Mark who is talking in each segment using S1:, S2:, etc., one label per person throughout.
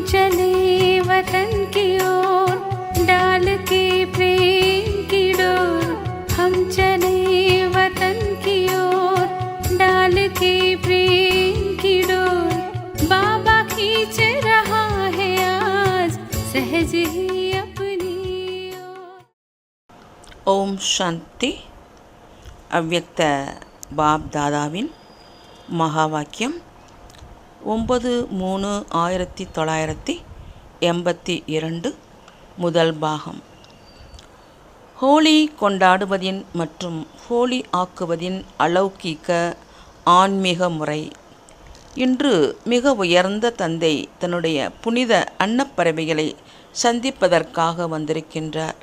S1: चले वतन की ओर डाल के प्रेम की डोर। हम चले वतन की ओर डाल के प्रेम की डोर। बाबा खींच रहा है आज सहज ही अपनी ओर।
S2: ஓம் சாந்தி. அவ்யக்த பாப் தாதாவின் மகா வாக்கியம் 9/3/1982 முதல் பாகம். ஹோலி கொண்டாடுவதின் மற்றும் ஹோலி ஆக்குவதின் அலௌகீக ஆன்மீக முறை. இன்று மிக உயர்ந்த தந்தை தன்னுடைய புனித அன்னப்பறவைகளை சந்திப்பதற்காக வந்திருக்கின்றார்.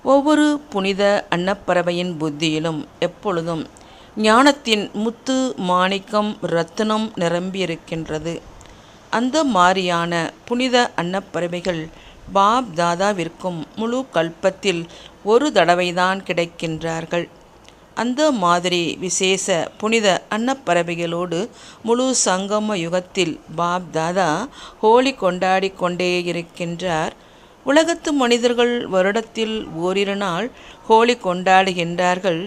S2: ஒவ்வொரு புனித அன்னப்பறவையின் புத்தியிலும் எப்பொழுதும் ஞானத்தின் முத்து மாணிக்கம் ரத்தினம் நிரம்பியிருக்கின்றது. அந்த மாதிரியான புனித அன்னப்பறவைகள் பாப் தாதாவிற்கும் முழு கல்பத்தில் ஒரு தடவைதான் கிடைக்கின்றார்கள். அந்த மாதிரி விசேஷ புனித அன்னப்பறவைகளோடு முழு சங்கம யுகத்தில் பாப் தாதா ஹோலி கொண்டாடி கொண்டே இருக்கின்றார். உலகத்து மனிதர்கள் வருடத்தில் ஓரிரு நாள் ஹோலி கொண்டாடுகின்றார்கள்.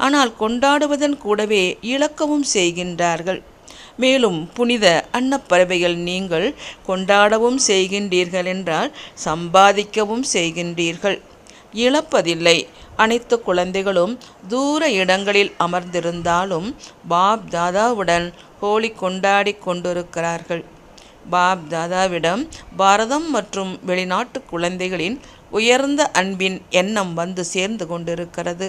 S2: ஆனால் கொண்டாடுவதன் கூடவே இழக்கவும் செய்கின்றார்கள். மேலும் புனித அன்னப்பறவைகள் நீங்கள் கொண்டாடவும் செய்கின்றீர்கள் என்றால் சம்பாதிக்கவும் செய்கின்றீர்கள், இழப்பதில்லை. அனைத்து குழந்தைகளும் தூர இடங்களில் அமர்ந்திருந்தாலும் பாப் தாதாவுடன் ஹோலி கொண்டாடி கொண்டிருக்கிறார்கள். பாப் தாதாவிடம் பாரதம் மற்றும் வெளிநாட்டு குழந்தைகளின் உயர்ந்த அன்பின் எண்ணம் வந்து சேர்ந்து கொண்டிருக்கிறது.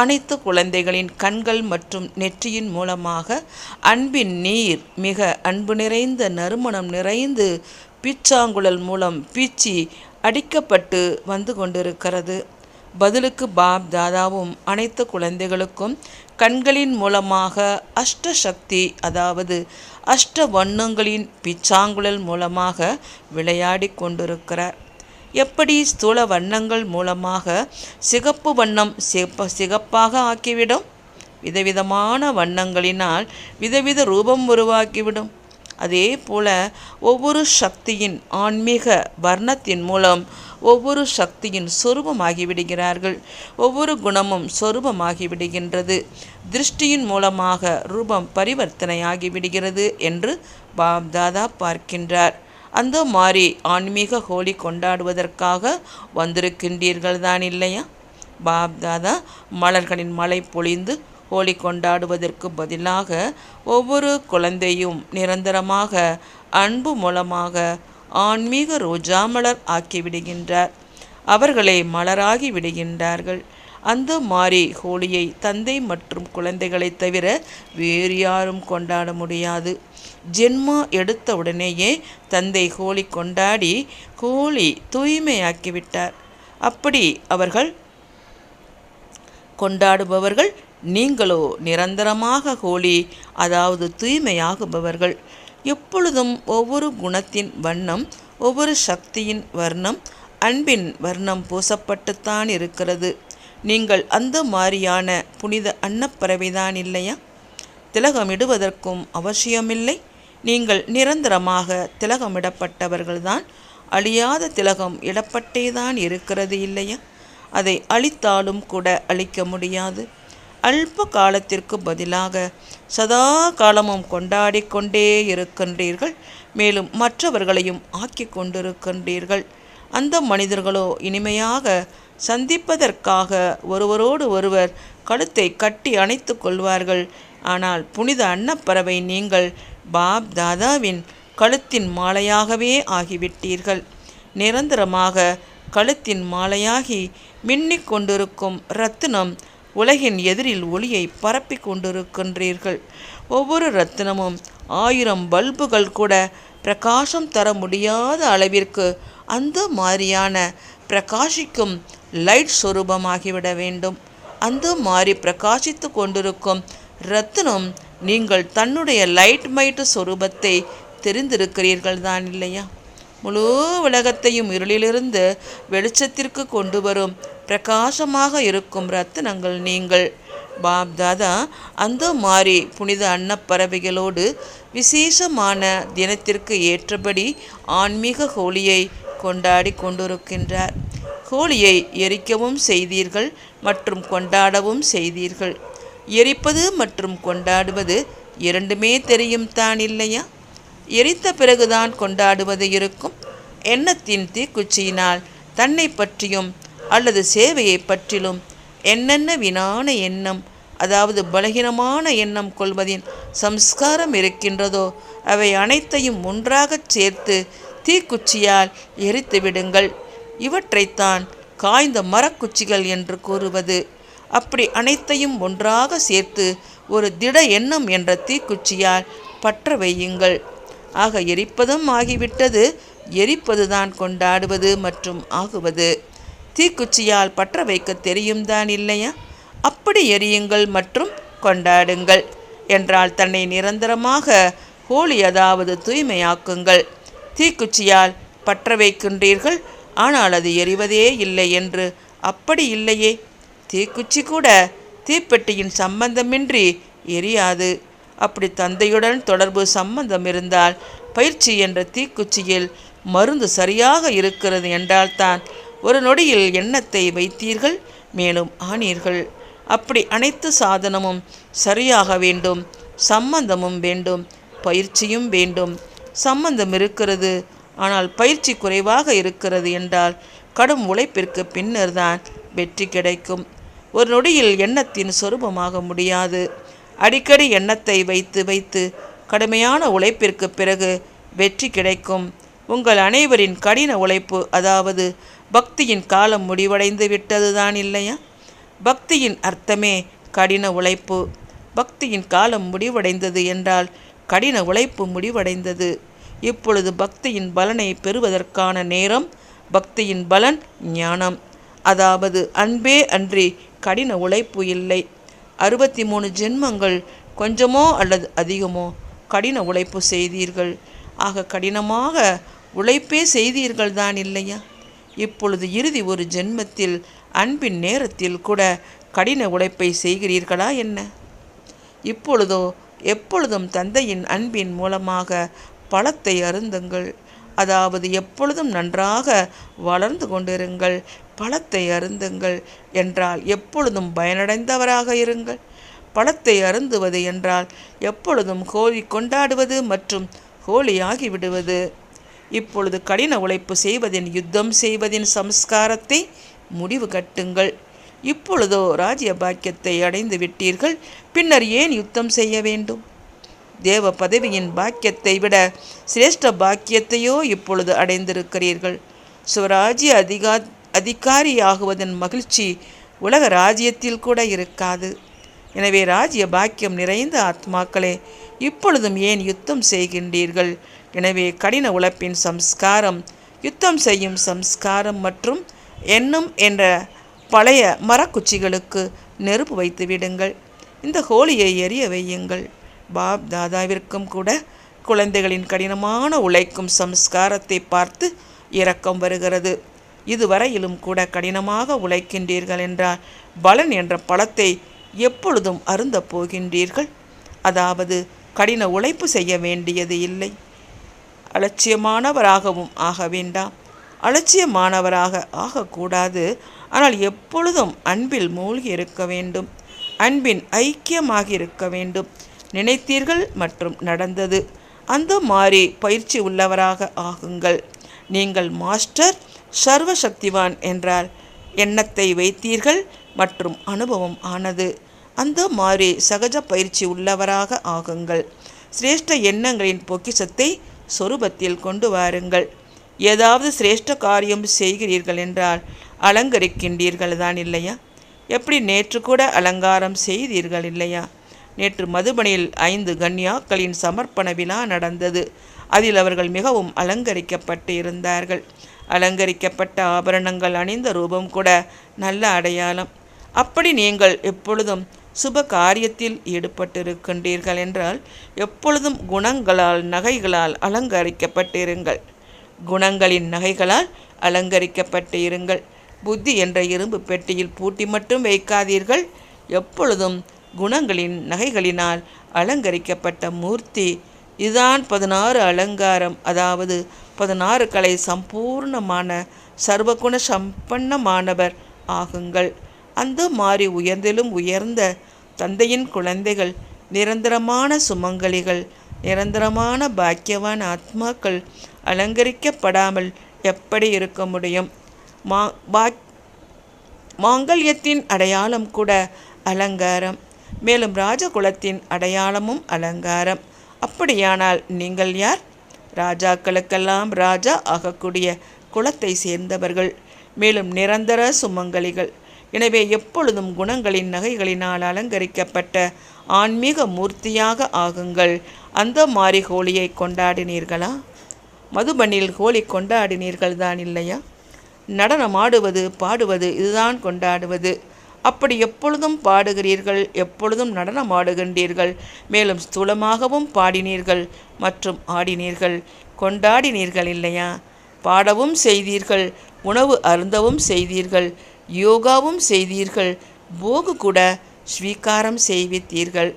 S2: அனைத்து குழந்தைகளின் கண்கள் மற்றும் நெற்றியின் மூலமாக அன்பின் நீர் மிக அன்பு நிறைந்த நறுமணம் நிறைந்து பீச்சாங்குழல் மூலம் பீச்சி அடிக்கப்பட்டு வந்து கொண்டிருக்கிறது. பதிலுக்கு பாப் தாதாவும் அனைத்து குழந்தைகளுக்கும் கண்களின் மூலமாக அஷ்ட சக்தி, அதாவது அஷ்ட வண்ணங்களின் பீச்சாங்குழல் மூலமாக விளையாடி கொண்டிருக்கிறார். எப்படி ஸ்தூல வண்ணங்கள் மூலமாக சிகப்பு வண்ணம் சிகப்பாக ஆக்கிவிடும், விதவிதமான வண்ணங்களினால் விதவித ரூபம் உருவாக்கிவிடும். அதே போல ஒவ்வொரு சக்தியின் ஆன்மீக வர்ணத்தின் மூலம் ஒவ்வொரு சக்தியின் சொரூபமாகிவிடுகிறார்கள். ஒவ்வொரு குணமும் சொரூபமாகிவிடுகின்றது. திருஷ்டியின் மூலமாக ரூபம் பரிவர்த்தனையாகிவிடுகிறது என்று பாப் தாதா பார்க்கின்றார். அந்த மாதிரி ஆன்மீக ஹோலி கொண்டாடுவதற்காக வந்திருக்கின்றீர்கள் தான் இல்லையா? பாப் தாதா மலர்களின் மழை பொழிந்து ஹோலி கொண்டாடுவதற்கு பதிலாக ஒவ்வொரு குழந்தையும் நிரந்தரமாக அன்பு மூலமாக ஆன்மீக ரோஜா மலர் ஆக்கிவிடுகின்றார். அவர்களே மலராகி விடுகின்றார்கள். அந்த மாதிரி ஹோலியை தந்தை மற்றும் குழந்தைகளை தவிர வேறு யாரும் கொண்டாட முடியாது. ஜென்மா எடுத்த உடனேயே தந்தை ஹோலி கொண்டாடி ஹோலி தூய்மையாக்கிவிட்டார். அப்படி அவர்கள் கொண்டாடுபவர்கள். நீங்களோ நிரந்தரமாக ஹோலி, அதாவது தூய்மையாகுபவர்கள். எப்பொழுதும் ஒவ்வொரு குணத்தின் வண்ணம், ஒவ்வொரு சக்தியின் வர்ணம், அன்பின் வர்ணம் பூசப்பட்டுத்தான் இருக்கிறது. நீங்கள் அந்த மாதிரியான புனித அன்னப்பறவைதான் இல்லையா? திலகமிடுவதற்கும் அவசியமில்லை. நீங்கள் நிரந்தரமாக திலகமிடப்பட்டவர்கள்தான். அழியாத திலகம் இடப்பட்டேதான் இருக்கிறது இல்லையா? அதை அழித்தாலும் கூட அழிக்க முடியாது. அல்ப காலத்திற்கு பதிலாக சதா காலமும் கொண்டாடி கொண்டே இருக்கின்றீர்கள். மேலும் மற்றவர்களையும் ஆக்கி கொண்டிருக்கின்றீர்கள். அந்த மனிதர்களோ இனிமையாக சந்திப்பதற்காக ஒருவரோடு ஒருவர் கழுத்தை கட்டி அணைத்து கொள்வார்கள். ஆனால் புனித அன்னப்பறவை நீங்கள் பாப் தாதாவின் கழுத்தின் மாலையாகவே ஆகிவிட்டீர்கள். நிரந்தரமாக கழுத்தின் மாலையாகி மின்னிக் கொண்டிருக்கும் இரத்தினம் உலகின் எதிரில் ஒளியை பரப்பி கொண்டிருக்கின்றீர்கள். ஒவ்வொரு இரத்தினமும் 1000 பல்புகள் கூட பிரகாசம் தர முடியாத அளவிற்கு அந்த மாதிரியான பிரகாசிக்கும் லைட் சொரூபமாகிவிட வேண்டும். அந்த மாதிரி பிரகாசித்து கொண்டிருக்கும் ரத்தினம் நீங்கள் தன்னுடைய லைட் மைட் சொரூபத்தை தெரிந்திருக்கிறீர்கள் தான் இல்லையா? முழு உலகத்தையும் இருளிலிருந்து வெளிச்சத்திற்கு கொண்டு வரும் பிரகாசமாக இருக்கும் ரத்தினங்கள் நீங்கள். பாப்தாதா அந்த மாதிரி புனித அன்னப்பறவைகளோடு விசேஷமான தினத்திற்கு ஏற்றபடி ஆன்மீக ஹோலியை கொண்டாடி கொண்டிருக்கின்றார். ஹோலியை எரிக்கவும் செய்தீர்கள் மற்றும் கொண்டாடவும் செய்தீர்கள். எரிப்பது மற்றும் கொண்டாடுவது இரண்டுமே தெரியும் தான் இல்லையா? எரித்த பிறகுதான் கொண்டாடுவது இருக்கும். எண்ணத்தின் தீக்குச்சியினால் தன்னை பற்றியும் அல்லது சேவையை பற்றிலும் என்னென்ன வீணான எண்ணம், அதாவது பலகீனமான எண்ணம் கொள்வதின் சம்ஸ்காரம் இருக்கின்றதோ அவை அனைத்தையும் ஒன்றாகச் சேர்த்து தீக்குச்சியால் எரித்து விடுங்கள். இவற்றைத்தான் காய்ந்த மரக்குச்சிகள் என்று கூறுவது. அப்படி அனைத்தையும் ஒன்றாக சேர்த்து ஒரு திட எண்ணம் என்ற தீக்குச்சியால் பற்ற வையுங்கள். ஆக எரிப்பதும் ஆகிவிட்டது, எரிப்பதுதான் கொண்டாடுவது மற்றும் ஆகுவது. தீக்குச்சியால் பற்ற வைக்க தெரியும் தான் இல்லையா? அப்படி எரியுங்கள் மற்றும் கொண்டாடுங்கள் என்றால் தன்னை நிரந்தரமாக ஹோலி, அதாவது தூய்மையாக்குங்கள். தீக்குச்சியால் பற்ற வைக்கின்றீர்கள், ஆனால் அது எரிவதே இல்லை என்று அப்படி இல்லையே. தீக்குச்சி கூட தீப்பெட்டியின் சம்பந்தமின்றி எரியாது. அப்படி தந்தையுடன் தொடர்பு சம்பந்தம் இருந்தால் பயிற்சி என்ற தீக்குச்சியில் மருந்து சரியாக இருக்கிறது என்றால்தான் ஒரு நொடியில் எண்ணத்தை வைத்தீர்கள், மேலும் ஆனீர்கள். அப்படி அனைத்து சாதனமும் சரியாக வேண்டும், சம்பந்தமும் வேண்டும், பயிற்சியும் வேண்டும். சம்பந்தம் இருக்கிறது, ஆனால் பயிற்சி குறைவாக இருக்கிறது என்றால் கடும் உழைப்பிற்கு பின்னர் தான் வெற்றி கிடைக்கும். ஒரு நொடியில் எண்ணத்தின் சொரூபமாக முடியாது. அடிக்கடி எண்ணத்தை வைத்து வைத்து கடுமையான உழைப்பிற்கு பிறகு வெற்றி கிடைக்கும். உங்கள் அனைவரின் கடின உழைப்பு, அதாவது பக்தியின் காலம் முடிவடைந்து விட்டது தான் இல்லையா? பக்தியின் அர்த்தமே கடின உழைப்பு. பக்தியின் காலம் முடிவடைந்தது என்றால் கடின உழைப்பு முடிவடைந்தது. இப்பொழுது பக்தியின் பலனை பெறுவதற்கான நேரம். பக்தியின் பலன் ஞானம், அதாவது அன்பே அன்றி கடின உழைப்பு இல்லை. 63 ஜென்மங்கள் கொஞ்சமோ அல்லது அதிகமோ கடின உழைப்பு செய்தீர்கள். ஆக கடினமாக உழைப்பே செய்தீர்கள் தான் இல்லையா? இப்பொழுது இறுதி ஒரு ஜென்மத்தில் அன்பின் நேரத்தில் கூட கடின உழைப்பை செய்கிறீர்களா என்ன? இப்பொழுதோ எப்பொழுதும் தந்தையின் அன்பின் மூலமாக பழத்தை அருந்துங்கள். அதாவது எப்பொழுதும் நன்றாக வளர்ந்து கொண்டிருங்கள், பழத்தை அருந்துங்கள் என்றால் எப்பொழுதும் பயனடைந்தவராக இருங்கள். பழத்தை அருந்துவது என்றால் எப்பொழுதும் ஹோலி கொண்டாடுவது மற்றும் ஹோலி ஆகிவிடுவது. இப்பொழுது கடின உழைப்பு செய்வதின், யுத்தம் செய்வதின் சம்ஸ்காரத்தை முடிவு கட்டுங்கள். இப்பொழுதோ ராஜ்ய பாக்கியத்தை அடைந்து விட்டீர்கள், பின்னர் ஏன் யுத்தம் செய்ய வேண்டும்? தேவ பதவியின் பாக்கியத்தை விட சிரேஷ்ட பாக்கியத்தையோ இப்பொழுது அடைந்திருக்கிறீர்கள். சுவராஜ்ய அதிகாரியாகுவதன் மகிழ்ச்சி உலக ராஜ்யத்தில் கூட இருக்காது. எனவே ராஜ்ய பாக்கியம் நிறைந்த ஆத்மாக்களே, இப்பொழுதும் ஏன் யுத்தம் செய்கின்றீர்கள்? எனவே கடின உழைப்பின் சம்ஸ்காரம், யுத்தம் செய்யும் சம்ஸ்காரம் மற்றும் எண்ணம் என்ற பழைய மரக்குச்சிகளுக்கு நெருப்பு வைத்து விடுங்கள். இந்த ஹோலியை எரிய வையுங்கள். பாப் தாதாவிற்கும் கூட குழந்தைகளின் கடினமான உழைக்கும் சம்ஸ்காரத்தை பார்த்து இரக்கம் வருகிறது. இதுவரையிலும் கூட கடினமாக உழைக்கின்றீர்கள் என்றால் பலன் என்ற பழத்தை எப்பொழுதும் அருந்தப் போகின்றீர்கள். அதாவது கடின உழைப்பு செய்ய வேண்டியது இல்லை. அலட்சியமானவராகவும் ஆக வேண்டாம். அலட்சியமானவராக ஆகக்கூடாது. ஆனால் எப்பொழுதும் அன்பில் மூழ்கி இருக்க வேண்டும். அன்பின் ஐக்கியமாக இருக்க வேண்டும். நினைத்தீர்கள் மற்றும் நடந்தது. அந்த மாதிரி பயிற்சி உள்ளவராக ஆகுங்கள். நீங்கள் மாஸ்டர் சர்வசக்திவான் என்றால் எண்ணத்தை வைத்தீர்கள் மற்றும் அனுபவம் ஆனது. அந்த மாதிரி சகஜ பயிற்சி உள்ளவராக ஆகுங்கள். சிரேஷ்ட எண்ணங்களின் பொக்கிஷத்தை சொரூபத்தில் கொண்டு வாருங்கள். ஏதாவது சிரேஷ்ட காரியம் செய்கிறீர்கள் என்றால் அலங்கரிக்கின்றீர்கள் தான் இல்லையா? எப்படி நேற்று கூட அலங்காரம் செய்தீர்கள் இல்லையா? நேற்று மதுபனியில் 5 கன்யாக்களின் சமர்ப்பண விழா நடந்தது. அதில் அவர்கள் மிகவும் அலங்கரிக்கப்பட்டு இருந்தார்கள். அலங்கரிக்கப்பட்ட ஆபரணங்கள் அணிந்த ரூபம் கூட நல்ல அடையாளம். அப்படி நீங்கள் எப்பொழுதும் சுப காரியத்தில் ஈடுபட்டிருக்கின்றீர்கள் என்றால் எப்பொழுதும் குணங்களால் நகைகளால் அலங்கரிக்கப்பட்டிருங்கள். குணங்களின் நகைகளால் அலங்கரிக்கப்பட்டு இருங்கள். புத்தி என்ற இரும்பு பெட்டியில் பூட்டி மட்டும் வைக்காதீர்கள். எப்பொழுதும் குணங்களின் நகைகளினால் அலங்கரிக்கப்பட்ட மூர்த்தி. இதுதான் 16 அலங்காரம், அதாவது 16 கலை சம்பூர்ணமான சர்வகுண சம்பன்னமானவர் ஆகுங்கள். அந்த மாறி உயர்ந்திலும் உயர்ந்த தந்தையின் குழந்தைகள், நிரந்தரமான சுமங்கலிகள், நிரந்தரமான பாக்கியவான் ஆத்மாக்கள் அலங்கரிக்கப்படாமல் எப்படி இருக்க முடியும்? மாங்கல்யத்தின் அடையாளம் கூட அலங்காரம், மேலும் ராஜகுலத்தின் அடையாளமும் அலங்காரம். அப்படியானால் நீங்கள் யார்? ராஜாக்களுக்கெல்லாம் ராஜா ஆகக்கூடிய குலத்தை சேர்ந்தவர்கள், மேலும் நிரந்தர சுமங்கலிகள். எனவே எப்பொழுதும் குணங்களின் நகைகளினால் அலங்கரிக்கப்பட்ட ஆன்மீக மூர்த்தியாக ஆகுங்கள். அந்த மாறி ஹோலியை கொண்டாடினீர்களா? மதுபனில் ஹோலி கொண்டாடினீர்கள் தான் இல்லையா? நடனமாடுவது பாடுவது இதுதான் கொண்டாடுவது. அப்படி எப்பொழுதும் பாடுகிறீர்கள், எப்பொழுதும் நடனமாடுகின்றீர்கள், மேலும் ஸ்தூலமாகவும் பாடினீர்கள் மற்றும் ஆடினீர்கள், கொண்டாடினீர்கள் இல்லையா? பாடவும் செய்தீர்கள், உணவு அருந்தவும் செய்தீர்கள், யோகாவும் செய்தீர்கள், போகு கூட ஸ்வீகாரம் செய்வித்தீர்கள்.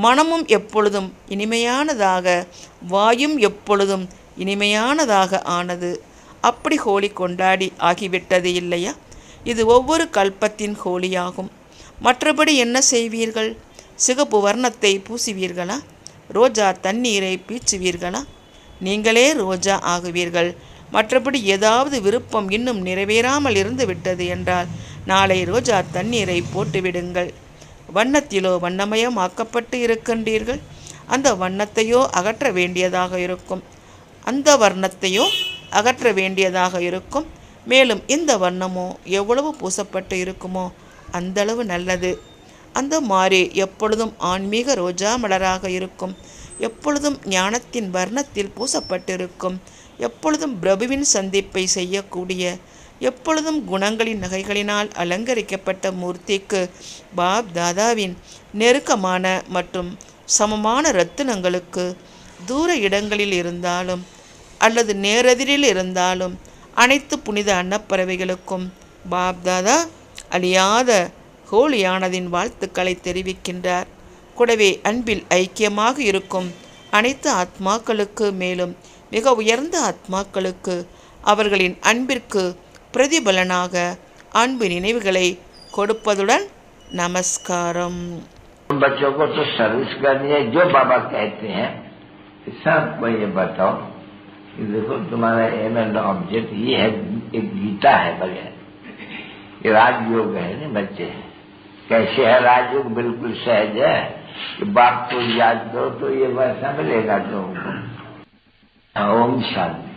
S2: மனமும் எப்பொழுதும் இனிமையானதாக, வாயும் எப்பொழுதும் இனிமையானதாக ஆனது. அப்படி ஹோலி கொண்டாடி ஆகிவிட்டது இல்லையா? இது ஒவ்வொரு கல்பத்தின் ஹோலியாகும். மற்றபடி என்ன செய்வீர்கள்? சிகப்பு வர்ணத்தை பூசுவீர்களா? ரோஜா தண்ணீரை பீச்சுவீர்களா? நீங்களே ரோஜா ஆகுவீர்கள். மற்றபடி ஏதாவது விருப்பம் இன்னும் நிறைவேறாமல் இருந்து விட்டது என்றால் நாளை ரோஜா தண்ணீரை போட்டுவிடுங்கள். வண்ணத்திலோ வண்ணமயமாக்கப்பட்டு இருக்கின்றீர்கள். அந்த வண்ணத்தையோ அகற்ற வேண்டியதாக இருக்கும், அந்த வர்ணத்தையோ அகற்ற வேண்டியதாக இருக்கும். மேலும் இந்த வண்ணமோ எவ்வளவு பூசப்பட்டு இருக்குமோ அந்தளவு நல்லது. அந்த மாறி எப்பொழுதும் ஆன்மீக ரோஜா மலராக இருக்கும், எப்பொழுதும் ஞானத்தின் வர்ணத்தில் பூசப்பட்டிருக்கும், எப்பொழுதும் பிரபுவின் சந்திப்பை செய்யக்கூடிய, எப்பொழுதும் குணங்களின் நகைகளினால் அலங்கரிக்கப்பட்ட மூர்த்திக்கு பாப் தாதாவின் நெருக்கமான மற்றும் சமமான இரத்தினங்களுக்கு தூர இடங்களில் இருந்தாலும் அல்லது நேரெதிரில் இருந்தாலும் அனைத்து புனித அன்னப்பறவைகளுக்கும் பாப் தாதா அழியாத ஹோலியானதின் வாழ்த்துக்களை தெரிவிக்கின்றார். கூடவே அன்பில் ஐக்கியமாக இருக்கும் அனைத்து ஆத்மாக்களுக்கு, மேலும் மிக உயர்ந்த ஆத்மாக்களுக்கு அவர்களின் அன்பிற்கு பிரதிபலனாக அன்பு நினைவுகளை கொடுப்பதுடன் நமஸ்காரம்.
S3: बच्चों को तो सर्विस करनी है, जो बाबा कहते हैं सबको ये बताओ कि देखो तुम्हारा एम एंड ऑब्जेक्ट ये है, एक गीता है बगैर, ये राजयोग है ना बच्चे। कैसे है राजयोग? बिल्कुल सहज है कि बाप को याद करो तो ये वैसा मिलेगा तुमको। ओम शांति।